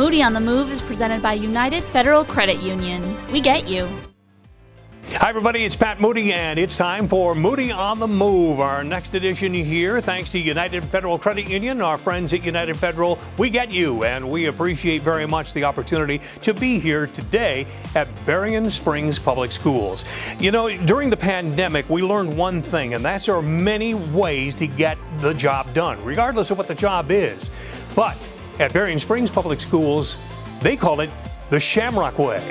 Moody on the Move is presented by United Federal Credit Union. We get you. Hi everybody, it's Pat Moody and it's time for Moody on the Move. Our next edition here, thanks to United Federal Credit Union, our friends at United Federal, we get you, and we appreciate very much the opportunity to be here today at Berrien Springs Public Schools. You know, during the pandemic, we learned one thing, and that's there are many ways to get the job done, regardless of what the job is. But at Berrien Springs Public Schools, they call it the Shamrock Way.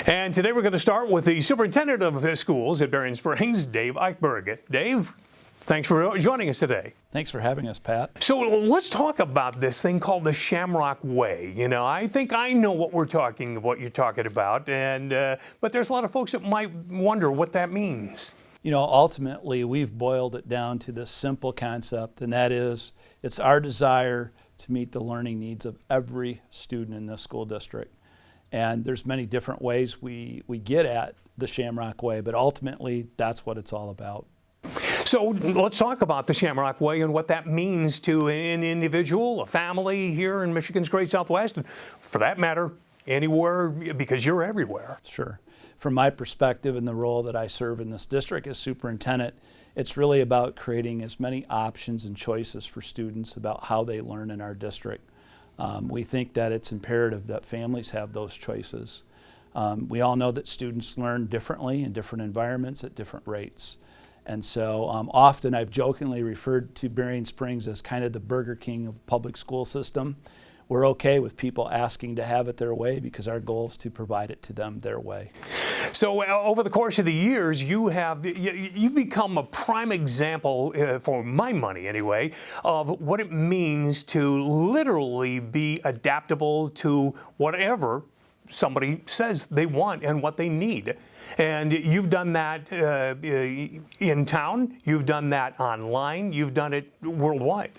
And today we're going to start with the superintendent of schools at Berrien Springs, Dave Eichberg. Dave, thanks for joining us today. Thanks for having us, Pat. So let's talk about this thing called the Shamrock Way. You know, I think I know what you're talking about, and but there's a lot of folks that might wonder what that means. You know, ultimately, we've boiled it down to this simple concept, and that is, it's our desire to meet the learning needs of every student in this school district. And there's many different ways we get at the Shamrock Way, but ultimately that's what it's all about. So let's talk about the Shamrock Way and what that means to an individual, a family here in Michigan's Great Southwest, and for that matter, anywhere, because you're everywhere. Sure. From my perspective and the role that I serve in this district as superintendent, it's really about creating as many options and choices for students about how they learn in our district. We think that it's imperative that families have those choices. We all know that students learn differently in different environments at different rates. And so often I've jokingly referred to Berrien Springs as kind of the Burger King of the public school system. We're okay with people asking to have it their way because our goal is to provide it to them their way. So over the course of the years, you've become a prime example, for my money anyway, of what it means to literally be adaptable to whatever somebody says they want and what they need. And you've done that in town, you've done that online, you've done it worldwide.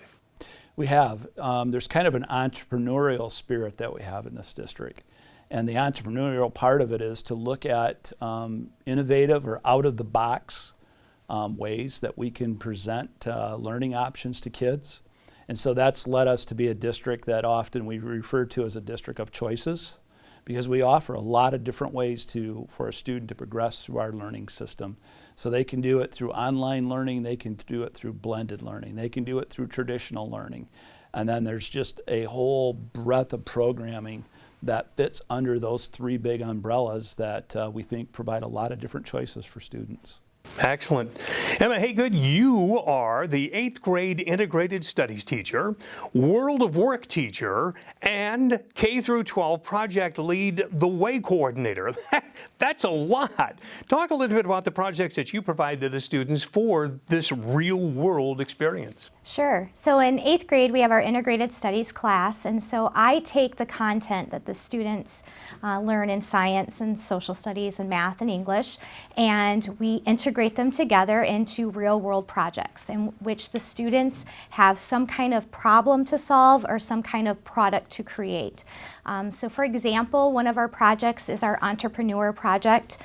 We have. There's kind of an entrepreneurial spirit that we have in this district. And the entrepreneurial part of it is to look at innovative or out-of-the-box ways that we can present learning options to kids. And so that's led us to be a district that often we refer to as a district of choices, because we offer a lot of different ways for a student to progress through our learning system. So they can do it through online learning, they can do it through blended learning, they can do it through traditional learning. And then there's just a whole breadth of programming that fits under those three big umbrellas that we think provide a lot of different choices for students. Excellent. Emma Haygood, you are the 8th grade integrated studies teacher, World of Work teacher, and K through 12 project lead, the Way coordinator. That's a lot. Talk a little bit about the projects that you provide to the students for this real world experience. Sure. So in 8th grade, we have our integrated studies class, and so I take the content that the students learn in science and social studies and math and English, and we integrate them together into real world projects in which the students have some kind of problem to solve or some kind of product to create. So for example, one of our projects is our entrepreneur project.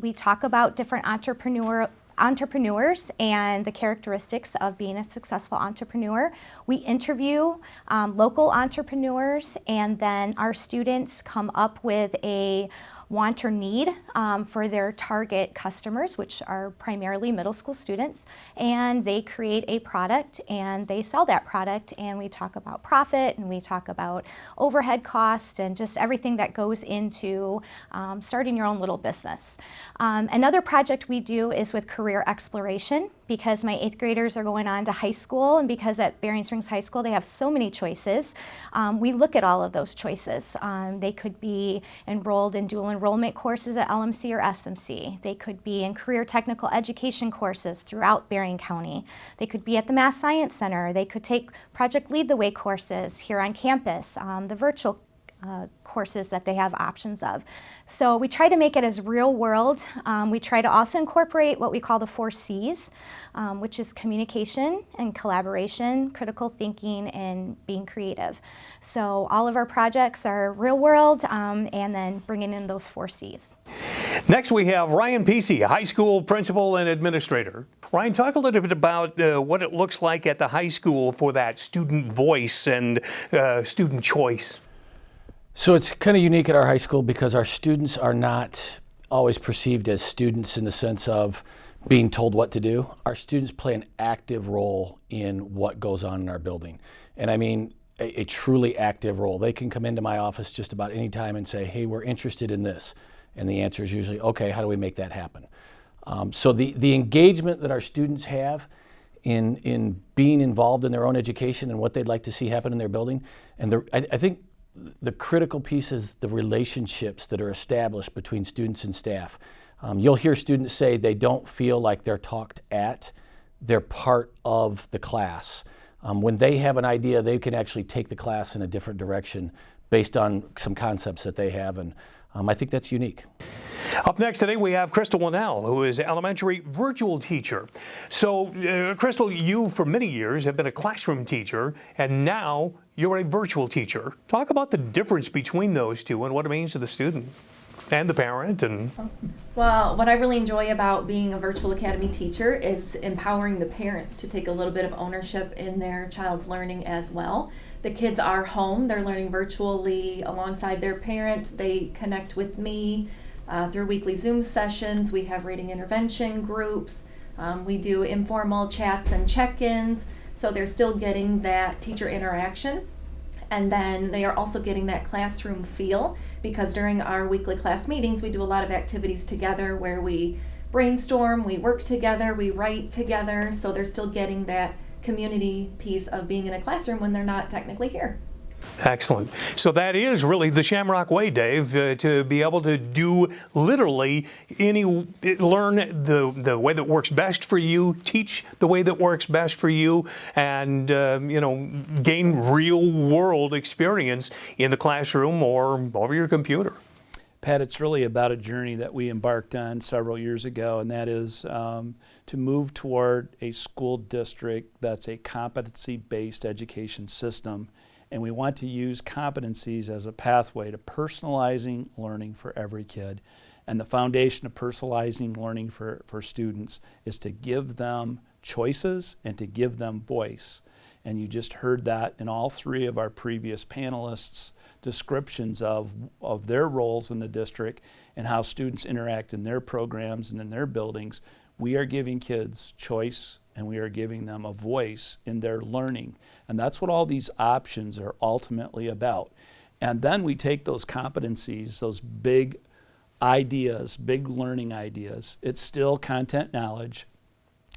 We talk about different entrepreneurs and the characteristics of being a successful entrepreneur. We interview local entrepreneurs, and then our students come up with a want or need for their target customers, which are primarily middle school students, and they create a product and they sell that product, and we talk about profit and we talk about overhead cost and just everything that goes into starting your own little business. Another project we do is with career exploration, because my 8th graders are going on to high school, and because at Berrien Springs High School they have so many choices, we look at all of those choices. They could be enrolled in dual enrollment courses at LMC or SMC. They could be in career technical education courses throughout Berrien County. They could be at the Math Science Center. They could take Project Lead the Way courses here on campus, the virtual courses that they have options of. So we try to make it as real world. We try to also incorporate what we call the 4 C's, which is communication and collaboration, critical thinking, and being creative. So all of our projects are real world, and then bringing in those 4 C's. Next, we have Ryan Pesey, high school principal and administrator. Ryan, talk a little bit about what it looks like at the high school for that student voice and student choice. So it's kind of unique at our high school because our students are not always perceived as students in the sense of being told what to do. Our students play an active role in what goes on in our building. And I mean a truly active role. They can come into my office just about any time and say, hey, we're interested in this. And the answer is usually, okay, how do we make that happen? So the engagement that our students have in being involved in their own education and what they'd like to see happen in their building, and I think the critical piece is the relationships that are established between students and staff. You'll hear students say they don't feel like they're talked at, they're part of the class. When they have an idea, they can actually take the class in a different direction based on some concepts that they have, and I think that's unique. Up next today, we have Crystal Linnell, who is elementary virtual teacher. So, Crystal, you for many years have been a classroom teacher, and now you're a virtual teacher. Talk about the difference between those two and what it means to the student and the parent. Well, what I really enjoy about being a virtual academy teacher is empowering the parents to take a little bit of ownership in their child's learning as well. The kids are home, they're learning virtually alongside their parent. They connect with me through weekly Zoom sessions. We have reading intervention groups. We do informal chats and check-ins. So they're still getting that teacher interaction. And then they are also getting that classroom feel, because during our weekly class meetings, we do a lot of activities together where we brainstorm, we work together, we write together. So they're still getting that community piece of being in a classroom when they're not technically here. Excellent. So that is really the Shamrock Way, Dave, to be able to do literally learn the way that works best for you, teach the way that works best for you, and gain real world experience in the classroom or over your computer. Pat, it's really about a journey that we embarked on several years ago, and that is to move toward a school district that's a competency-based education system. And we want to use competencies as a pathway to personalizing learning for every kid. And the foundation of personalizing learning for students is to give them choices and to give them voice. And you just heard that in all three of our previous panelists' descriptions of their roles in the district and how students interact in their programs and in their buildings. We are giving kids choice, and we are giving them a voice in their learning. And that's what all these options are ultimately about. And then we take those competencies, those big ideas, big learning ideas. It's still content knowledge,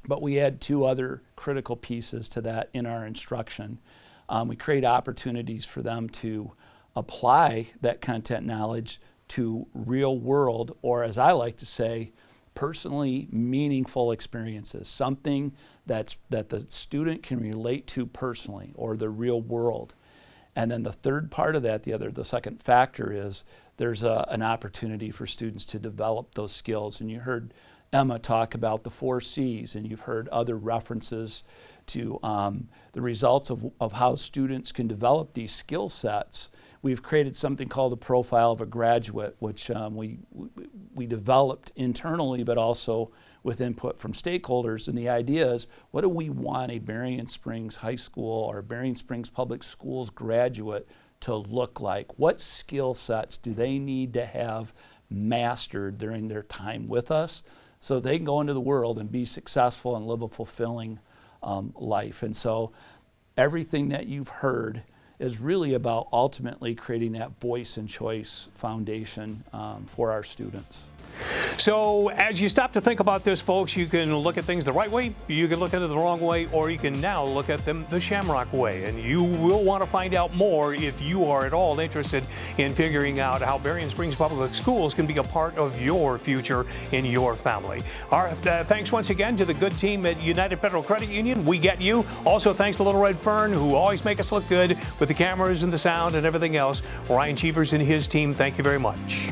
but we add two other critical pieces to that in our instruction. We create opportunities for them to apply that content knowledge to real world, or as I like to say, personally meaningful experiences, something that the student can relate to personally or the real world. And then the third part of that, the second factor is there's an opportunity for students to develop those skills. And you heard Emma talk about the 4 C's, and you've heard other references to the results of how students can develop these skill sets. We've created something called the Profile of a Graduate, which we developed internally, but also with input from stakeholders. And the idea is, what do we want a Berrien Springs High School or Berrien Springs Public Schools graduate to look like? What skill sets do they need to have mastered during their time with us so they can go into the world and be successful and live a fulfilling life? And so everything that you've heard is really about ultimately creating that voice and choice foundation for our students. So as you stop to think about this, folks, you can look at things the right way, you can look at it the wrong way, or you can now look at them the Shamrock way. And you will want to find out more if you are at all interested in figuring out how Berrien Springs Public Schools can be a part of your future in your family. All right, thanks once again to the good team at United Federal Credit Union. We get you. Also, thanks to Little Red Fern, who always make us look good with the cameras and the sound and everything else. Ryan Cheevers and his team, thank you very much.